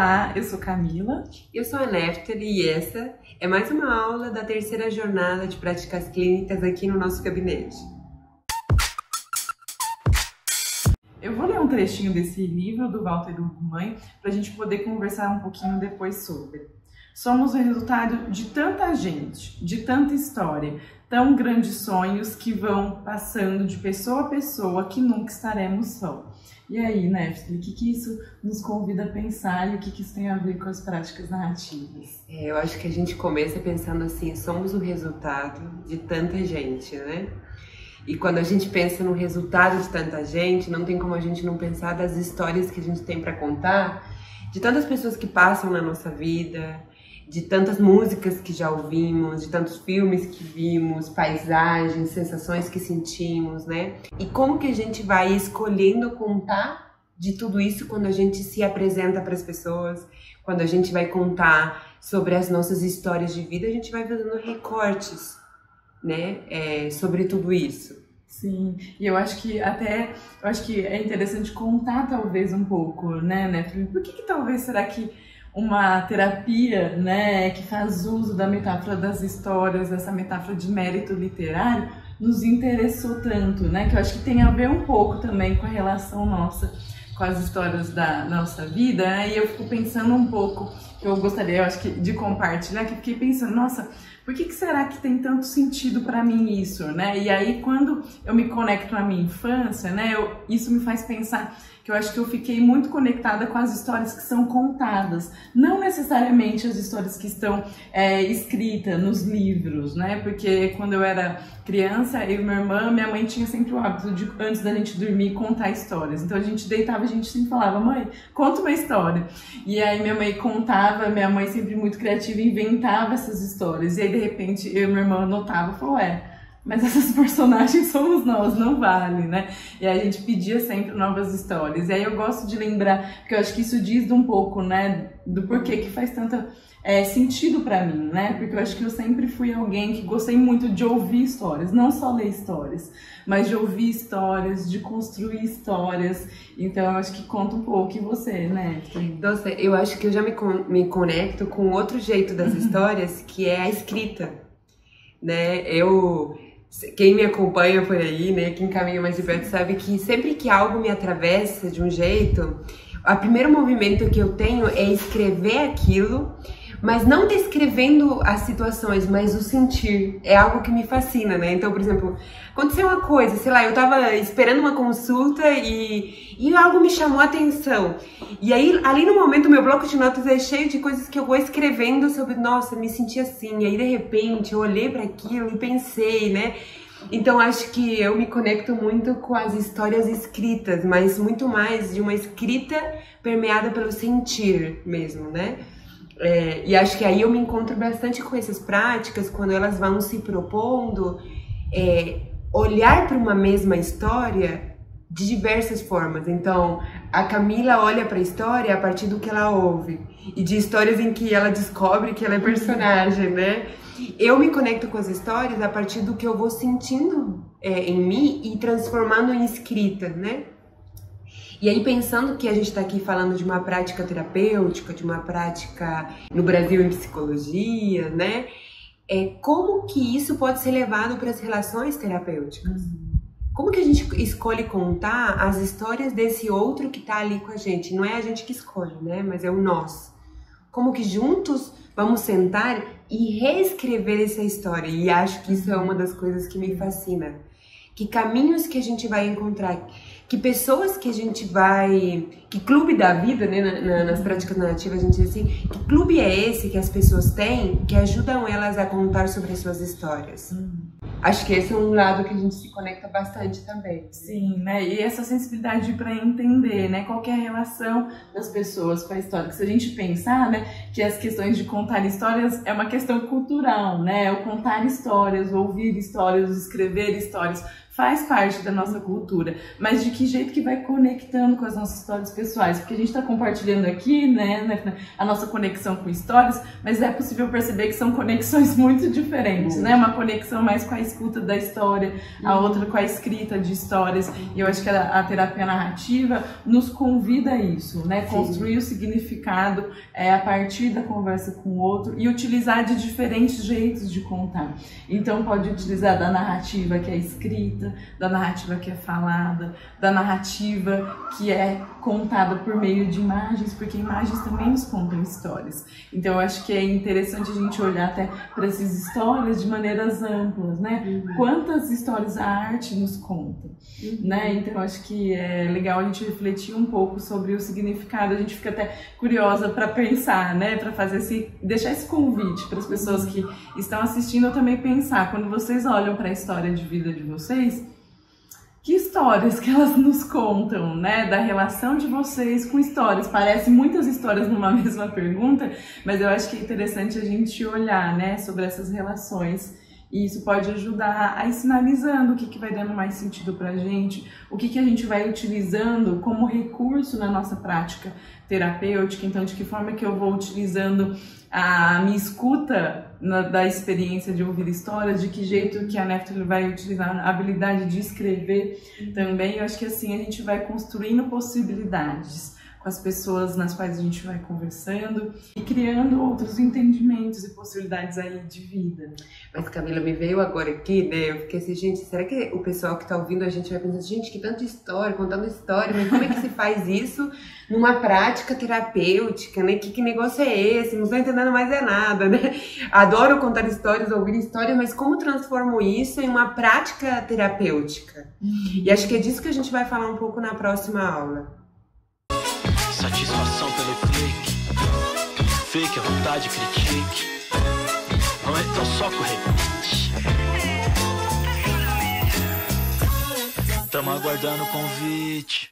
Olá, eu sou Camila. Eu sou a Neftali e essa é mais uma aula da terceira jornada de práticas clínicas aqui no nosso gabinete. Eu vou ler um trechinho desse livro do Walter Ugumãe para a gente poder conversar um pouquinho depois sobre. Somos o resultado de tanta gente, de tanta história, tão grandes sonhos que vão passando de pessoa a pessoa que nunca estaremos só. E aí, Neftali, o que isso nos convida a pensar e o que isso tem a ver com as práticas narrativas? Eu acho que a gente começa pensando assim, somos o resultado de tanta gente, né? E quando a gente pensa no resultado de tanta gente, não tem como a gente não pensar das histórias que a gente tem para contar, de tantas pessoas que passam na nossa vida, de tantas músicas que já ouvimos, de tantos filmes que vimos, paisagens, sensações que sentimos, né? E como que a gente vai escolhendo contar de tudo isso quando a gente se apresenta para as pessoas, quando a gente vai contar sobre as nossas histórias de vida, a gente vai fazendo recortes, né? Sobre tudo isso. Sim, e eu acho que é interessante contar talvez um pouco, né? Por que talvez será que uma terapia, né, que faz uso da metáfora das histórias, essa metáfora de mérito literário, nos interessou tanto, né? Que eu acho que tem a ver um pouco também com a relação nossa com as histórias da nossa vida, né? E eu fico pensando um pouco, que eu gostaria, eu acho que, de compartilhar, que eu fiquei pensando, nossa, por que será que tem tanto sentido para mim isso, né? E aí, quando eu me conecto à minha infância, né, isso me faz pensar que eu acho que eu fiquei muito conectada com as histórias que são contadas, não necessariamente as histórias que estão escritas nos livros, né? Porque quando eu era criança, eu e minha mãe tinha sempre o hábito de, antes da gente dormir, contar histórias. Então a gente deitava, a gente sempre falava, mãe, conta uma história. E aí minha mãe contava, minha mãe sempre muito criativa, inventava essas histórias. E aí de repente eu e minha irmã anotava e falou, mas essas personagens somos nós, não vale, né? E aí a gente pedia sempre novas histórias. E aí eu gosto de lembrar, porque eu acho que isso diz um pouco, né, do porquê que faz tanto sentido pra mim, né? Porque eu acho que eu sempre fui alguém que gostei muito de ouvir histórias, não só ler histórias, mas de ouvir histórias, de construir histórias. Então eu acho que conta um pouco. E você, né? Nossa, eu acho que eu já me conecto com outro jeito das histórias, que é a escrita, né? Quem me acompanha por aí, né, quem caminha mais de perto sabe que sempre que algo me atravessa de um jeito, o primeiro movimento que eu tenho é escrever aquilo, mas não descrevendo as situações, mas o sentir. É algo que me fascina, né? Então, por exemplo, aconteceu uma coisa, sei lá, eu tava esperando uma consulta e algo me chamou a atenção. E aí, ali no momento, o meu bloco de notas é cheio de coisas que eu vou escrevendo sobre, nossa, me senti assim. E aí, de repente, eu olhei para aquilo e pensei, né? Então, acho que eu me conecto muito com as histórias escritas, mas muito mais de uma escrita permeada pelo sentir mesmo, né? E acho que aí eu me encontro bastante com essas práticas, quando elas vão se propondo olhar para uma mesma história de diversas formas. Então, a Camila olha para a história a partir do que ela ouve, e de histórias em que ela descobre que ela é personagem, né? Eu me conecto com as histórias a partir do que eu vou sentindo em mim e transformando em escrita, né? E aí, pensando que a gente está aqui falando de uma prática terapêutica, de uma prática no Brasil em psicologia, né? Como que isso pode ser levado para as relações terapêuticas? Como que a gente escolhe contar as histórias desse outro que está ali com a gente? Não é a gente que escolhe, né? Mas é o nós. Como que juntos vamos sentar e reescrever essa história? E acho que isso é uma das coisas que me fascina. Que caminhos que a gente vai encontrar, que pessoas que a gente vai... Que clube da vida, né, nas práticas narrativas a gente diz assim, que clube é esse que as pessoas têm que ajudam elas a contar sobre as suas histórias? Acho que esse é um lado que a gente se conecta bastante também. Sim, né? E essa sensibilidade para entender, né, qual que é a relação das pessoas com a história. Que se a gente pensar, né, que as questões de contar histórias é uma questão cultural, né? O contar histórias, o ouvir histórias, o escrever histórias faz parte da nossa cultura, mas de que jeito que vai conectando com as nossas histórias pessoais, porque a gente está compartilhando aqui, né, a nossa conexão com histórias, mas é possível perceber que são conexões muito diferentes, né, uma conexão mais com a escuta da história, a outra com a escrita de histórias, e eu acho que a terapia narrativa nos convida a isso, né, construir o significado a partir da conversa com o outro e utilizar de diferentes jeitos de contar. Então pode utilizar da narrativa que é escrita, da narrativa que é falada, da narrativa que é contada por meio de imagens, porque imagens também nos contam histórias. Então eu acho que é interessante a gente olhar até para essas histórias de maneiras amplas, né? Quantas histórias a arte nos conta, né? Então eu acho que é legal a gente refletir um pouco sobre o significado. A gente fica até curiosa para pensar, né? Para deixar esse convite para as pessoas que estão assistindo também pensar, quando vocês olham para a história de vida de vocês, que histórias que elas nos contam, né? Da relação de vocês com histórias. Parece muitas histórias numa mesma pergunta, mas eu acho que é interessante a gente olhar, né, sobre essas relações. E isso pode ajudar a ir sinalizando o que vai dando mais sentido pra gente, o que a gente vai utilizando como recurso na nossa prática terapêutica. Então, de que forma que eu vou utilizando a minha escuta da experiência de ouvir histórias, de que jeito que a Neftali vai utilizar a habilidade de escrever também. Eu acho que assim a gente vai construindo possibilidades com as pessoas nas quais a gente vai conversando e criando outros entendimentos e possibilidades aí de vida. Mas Camila, me veio agora aqui, né, eu fiquei assim, gente, será que o pessoal que tá ouvindo a gente vai pensar, gente, que tanta história, contando história, mas como é que se faz isso numa prática terapêutica, né, que negócio é esse? Não estou entendendo mais nada, né? Adoro contar histórias, ouvir história, mas como transformo isso em uma prática terapêutica? E acho que é disso que a gente vai falar um pouco na próxima aula. Satisfação pelo clique, fake, a vontade critique, não é tão só corrente. Tamo aguardando o convite.